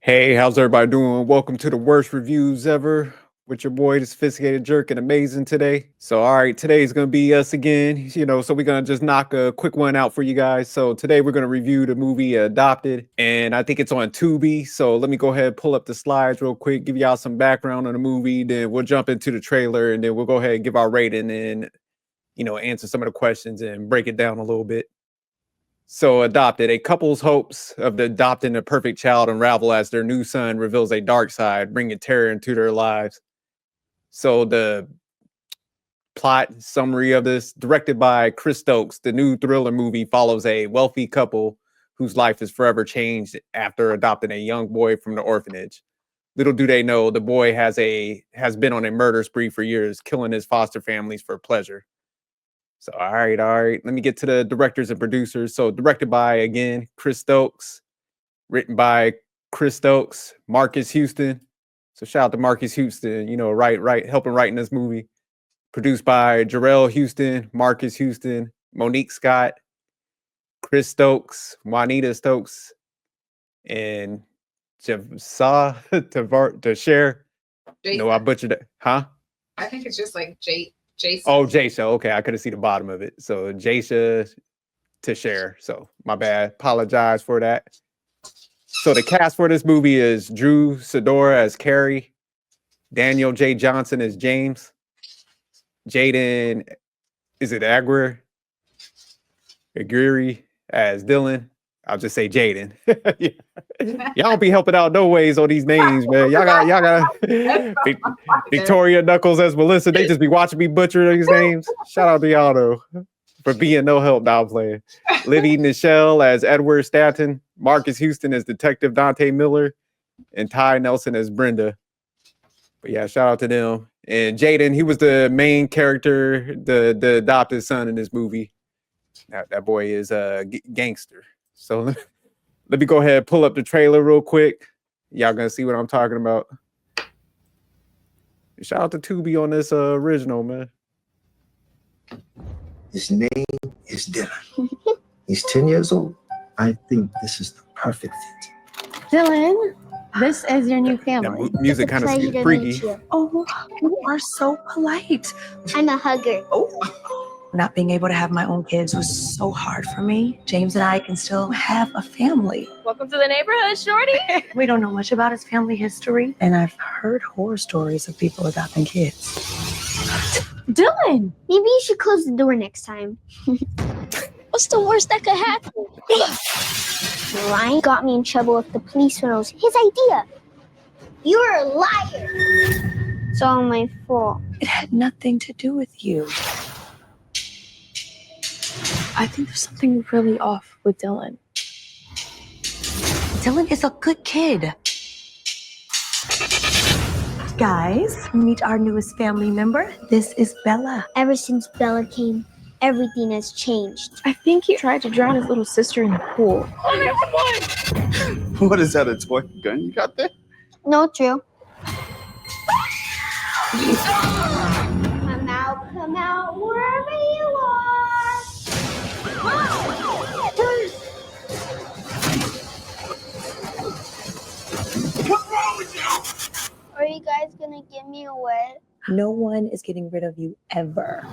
Hey, how's everybody doing? Welcome to the worst reviews ever with your boy, the sophisticated jerk, and amazing today. So, all right, today's gonna be us again. So we're gonna just knock a quick one out for you guys. So today we're gonna review the movie Adopted, and I think it's on Tubi. So let me go ahead and pull up the slides real quick, give y'all some background on the movie, then we'll jump into the trailer, and then we'll go ahead and give our rating and answer some of the questions and break it down a little bit. So, Adopted, a couple's hopes of adopting a perfect child unravel as their new son reveals a dark side, bringing terror into their lives. So, the plot summary of this, directed by Chris Stokes, the new thriller movie follows a wealthy couple whose life is forever changed after adopting a young boy from the orphanage. Little do they know, the boy has been on a murder spree for years, killing his foster families for pleasure. So, all right, all right. Let me get to the directors and producers. So, directed by, again, Chris Stokes, written by Chris Stokes, Marcus Houston. So, shout out to Marcus Houston, helping writing this movie. Produced by Jarrell Houston, Marcus Houston, Monique Scott, Chris Stokes, Juanita Stokes, and Javsa to share. No, I butchered it. Huh? I think it's just like Jason. Oh, Jasha. Okay, I couldn't see the bottom of it. So Jasha to share. So my bad. Apologize for that. So the cast for this movie is Drew Sidora as Carrie, Daniel J. Johnson as James, Jaden, is it Aguirre as Dylan? I'll just say Jaden. Y'all be helping out no ways on these names, man. Y'all got Victoria Knuckles as Melissa. They just be watching me butcher these names. Shout out to y'all though for being no help. Now I'm playing. Liddy Nichelle as Edward Stanton, Marcus Houston as Detective Dante Miller, and Ty Nelson as Brenda. But yeah, shout out to them. And Jaden, he was the main character, the adopted son in this movie. That boy is a gangster. So let me go ahead and pull up the trailer real quick. Y'all gonna see what I'm talking about. Shout out to Tubi on this original, man. His name is Dylan. He's 10 years old. I think this is the perfect fit. Dylan, this is your new family. That music kind of freaky. Oh, you are so polite. I'm a hugger. Not being able to have my own kids was so hard for me. James and I can still have a family. Welcome to the neighborhood, shorty. We don't know much about his family history, and I've heard horror stories of people adopting kids. Dylan! Maybe you should close the door next time. What's the worst that could happen? Ryan got me in trouble with the police when it was his idea. You're a liar. It's all my fault. It had nothing to do with you. I think there's something really off with Dylan. Dylan is a good kid. Guys, meet our newest family member. This is Bella. Ever since Bella came, everything has changed. I think he tried to drown his little sister in the pool. What is that, a toy gun you got there? No, Drew. Come out, wherever you are. What's wrong with you? Are you guys gonna give me away? No one is getting rid of you ever.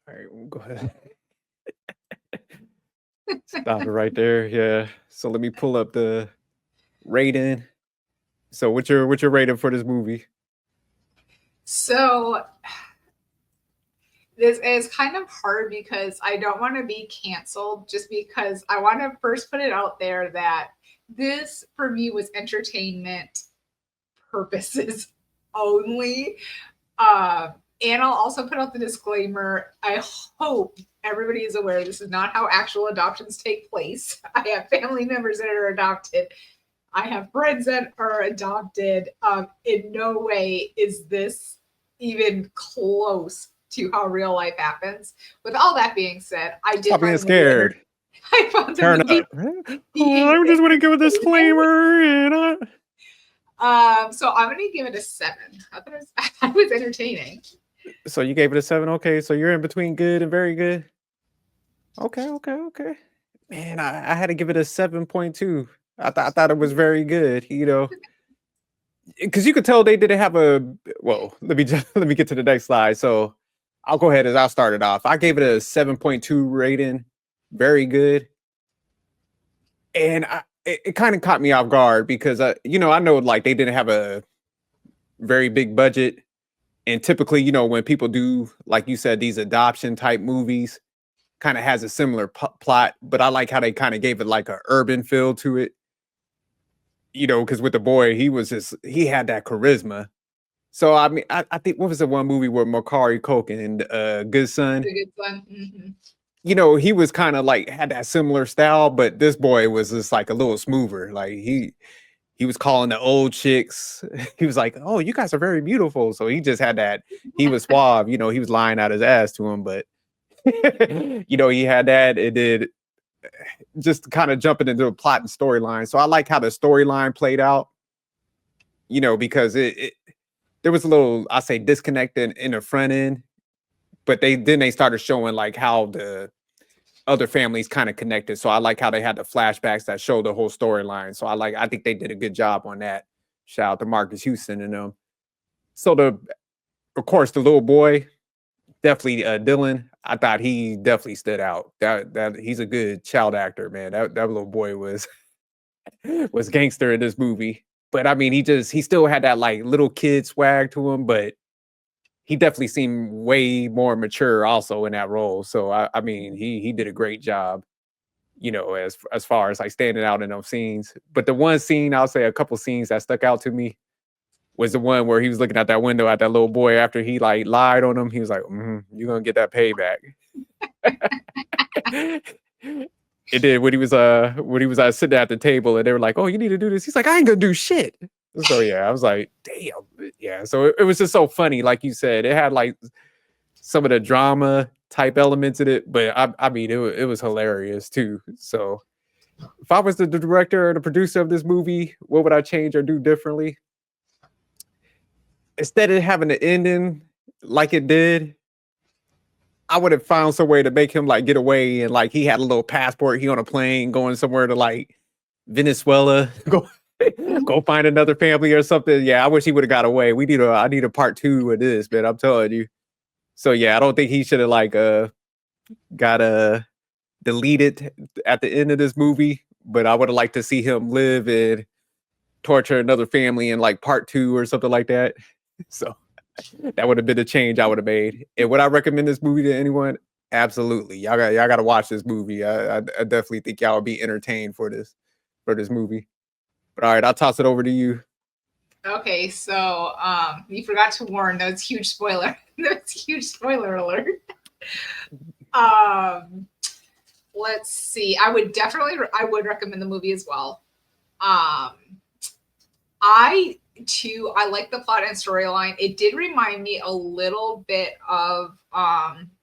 All right, we'll go ahead. Stop it right there. Yeah. So let me pull up the rating. So what's your rating for this movie? So this is kind of hard because I don't want to be canceled, just because I want to first put it out there that this for me was entertainment purposes only. And I'll also put out the disclaimer. I hope everybody is aware this is not how actual adoptions take place. I have family members that are adopted. I have friends that are adopted. In no way is this even close to how real life happens. With all that being said, I did. Stop being scared. I found Turn up. I just want to give a disclaimer, and so I'm gonna give it a 7. I thought it was entertaining. So you gave it a 7. Okay, so you're in between good and very good. Okay. Man, I had to give it a 7.2. I thought it was very good, you know, because you could tell they didn't have a. Well, let me just let me get to the next slide. So I'll go ahead as I'll start it off. I gave it a 7.2 rating, very good, and it kind of caught me off guard because you know, I know like they didn't have a very big budget, and typically, you know, when people do like you said these adoption type movies, kind of has a similar plot, but I like how they kind of gave it like a urban feel to it, you know, because with the boy, he had that charisma. So I mean, I think what was the one movie where Macaulay Culkin and Good Son, The good one. you know, he was kind of like had that similar style, but this boy was just like a little smoother. Like he was calling the old chicks. He was like, "Oh, you guys are very beautiful." So he just had that. He was suave, you know. He was lying out his ass to him, but you know, he had that. It did just kind of jumping into a plot and storyline. So I like how the storyline played out, you know, because it there was a little, I say, disconnect in the front end, but they started showing like how the other families kind of connected. So I like how they had the flashbacks that show the whole storyline. So I think they did a good job on that. Shout out to Marcus Houston and them. So of course the little boy, definitely Dylan. I thought he definitely stood out. That he's a good child actor, man. That little boy was gangster in this movie. But I mean, he still had that like little kid swag to him, but he definitely seemed way more mature also in that role. So I mean, he did a great job, you know, as far as like standing out in those scenes. But the one scene, I'll say a couple scenes that stuck out to me was the one where he was looking out that window at that little boy after he like lied on him. He was like, "You're gonna get that payback." It did when he was sitting at the table and they were like, "Oh, you need to do this." He's like, "I ain't gonna do shit." So yeah, I was like, "Damn." Yeah. So it was just so funny, like you said. It had like some of the drama type elements in it, but I mean, it was hilarious too. So if I was the director or the producer of this movie, what would I change or do differently? Instead of having the ending like it did, I would have found some way to make him like get away and like he had a little passport. He on a plane going somewhere to like Venezuela, go find another family or something. Yeah, I wish he would have got away. I need a part two of this, man. I'm telling you. So yeah, I don't think he should have like got deleted at the end of this movie. But I would have liked to see him live and torture another family in like part two or something like that. So that would have been the change I would have made. And would I recommend this movie to anyone? Absolutely. Y'all got to watch this movie. I definitely think y'all would be entertained for this movie. But all right, I'll toss it over to you. Okay, so you forgot to warn. That's huge spoiler. That's huge spoiler alert. Let's see. I would recommend the movie as well. I like the plot and storyline. It did remind me a little bit of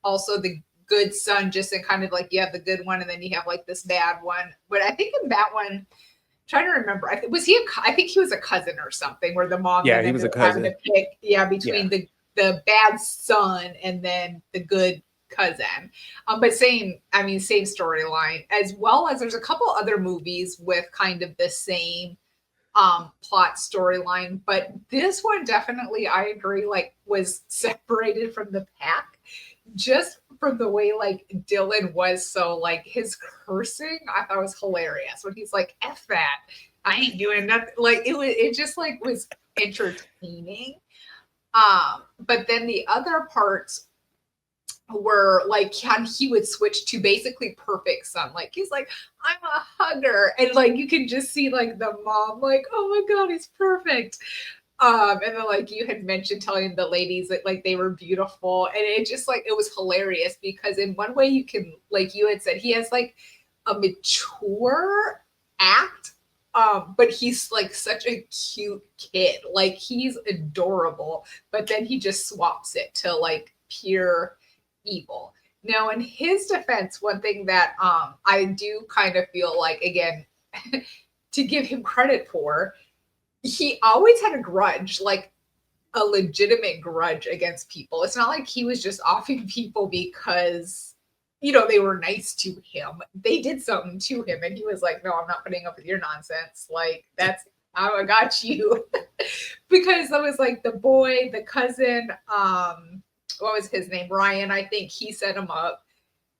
also The Good Son, just in kind of like you have the good one and then you have like this bad one. But I think in that one, I'm trying to remember, I think he was a cousin or something where the mom he was a cousin. to pick between the bad son and then the good cousin. But same storyline, as well as there's a couple other movies with kind of the same plot storyline, but this one definitely, I agree, like was separated from the pack just from the way like Dylan was. So like his cursing, I thought was hilarious when he's like, "F that, I ain't doing nothing." Like it just like was entertaining. But then the other parts were like he would switch to basically perfect son. Like he's like, "I'm a hugger," and like you can just see like the mom like, "Oh my god, he's perfect." And then like you had mentioned telling the ladies that like they were beautiful, and it just like it was hilarious because in one way you can, like you had said, he has like a mature act, but he's like such a cute kid. Like he's adorable, but then he just swaps it to like pure evil. Now, in his defense, one thing that I do kind of feel like, again, to give him credit for, he always had a grudge, like a legitimate grudge against people. It's not like he was just offing people because they were nice to him. They did something to him, and he was like, "No, I'm not putting up with your nonsense. Like that's I got you." Because I was like the boy, the cousin, what was his name? Ryan, I think he set him up.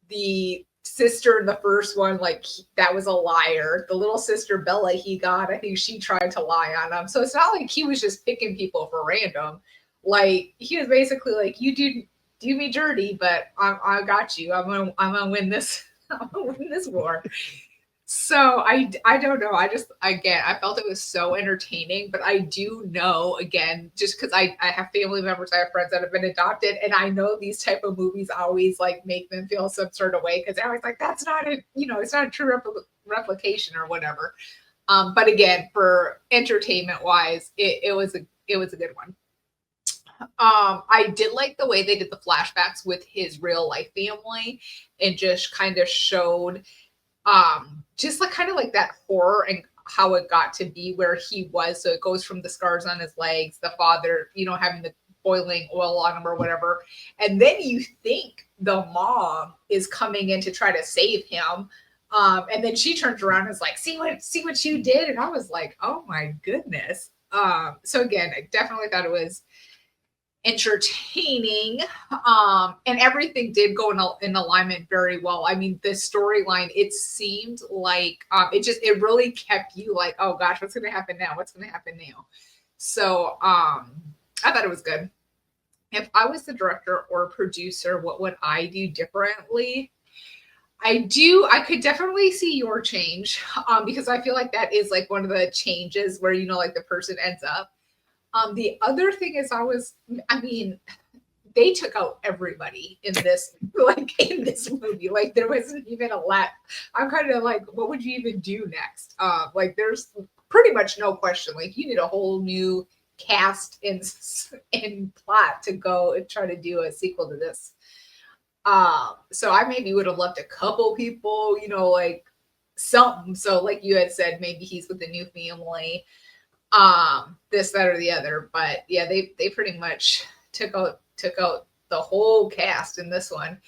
The sister in the first one, like that was a liar. The little sister Bella he got, I think she tried to lie on him. So it's not like he was just picking people for random. Like he was basically like, you do me dirty, but I got you. I'm gonna win this. I'm gonna win this war. So I don't know. I felt it was so entertaining, but I do know again, just because I have family members, I have friends that have been adopted, and I know these type of movies always like make them feel some sort of way because they're always like, that's not it, it's not a true replication or whatever. But again, for entertainment wise, it was a good one. I did like the way they did the flashbacks with his real life family and just kind of showed just like kind of like that horror and how it got to be where he was. So it goes from the scars on his legs, the father, having the boiling oil on him or whatever. And then you think the mom is coming in to try to save him. And then she turns around and is like, see what you did. And I was like, oh my goodness. So again, I definitely thought it was entertaining, and everything did go in alignment very well. I mean, the storyline, it seemed like it really kept you like, oh gosh, what's gonna happen now? So I thought it was good. If I was the director or producer, what would I do differently? I could definitely see your change, because I feel like that is like one of the changes where like the person ends up. The other thing is they took out everybody in this, in this movie. Like there wasn't even a lot. I'm kind of like, what would you even do next? There's pretty much no question. Like you need a whole new cast and plot to go and try to do a sequel to this. So I maybe would have left a couple people, like something. So like you had said, maybe he's with a new family. This, that, or the other, but yeah, they pretty much took out the whole cast in this one.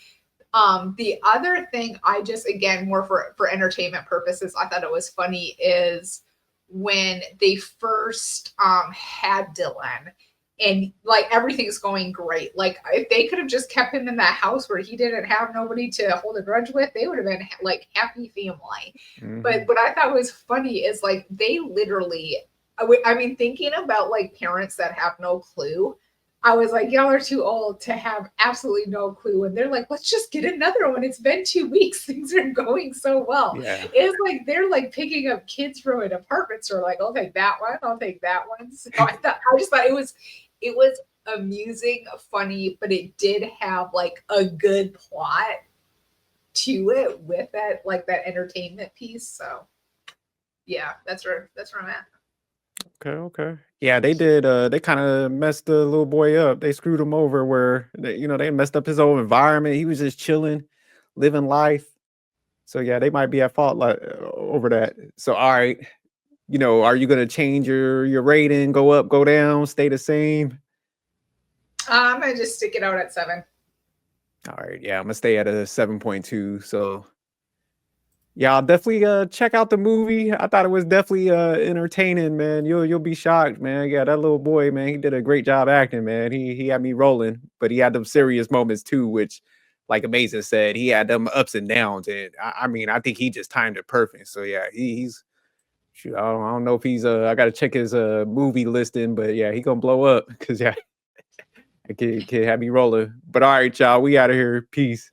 The other thing I just, again, more for entertainment purposes, I thought it was funny is when they first had Dylan and like everything's going great. Like if they could have just kept him in that house where he didn't have nobody to hold a grudge with, they would have been like happy family. Mm-hmm. But what I thought was funny is like they literally, thinking about like parents that have no clue, I was like, y'all are too old to have absolutely no clue. And they're like, let's just get another one. It's been 2 weeks. Things are going so well. Yeah. It's like they're like picking up kids from an apartment store. Like, I'll take that one. I'll take that one. So I just thought it was amusing, funny, but it did have like a good plot to it with that, like that entertainment piece. So yeah, that's where I'm at. Okay. Yeah, they did. They kind of messed the little boy up. They screwed him over where they messed up his whole environment. He was just chilling, living life. So yeah, they might be at fault over that. So all right, are you gonna change your rating? Go up, go down, stay the same? I'm gonna just stick it out at 7. All right, yeah, I'm gonna stay at a 7.2. So yeah, I'll definitely check out the movie. I thought it was definitely entertaining, man. You'll be shocked, man. Yeah, that little boy, man, he did a great job acting, man. He had me rolling, but he had them serious moments too, which, like Amazing said, he had them ups and downs. And I think he just timed it perfect. So yeah, he's shoot. I don't know if he's I gotta check his movie listing, but yeah, he gonna blow up because yeah, it can have me rolling. But all right, y'all, we out of here. Peace.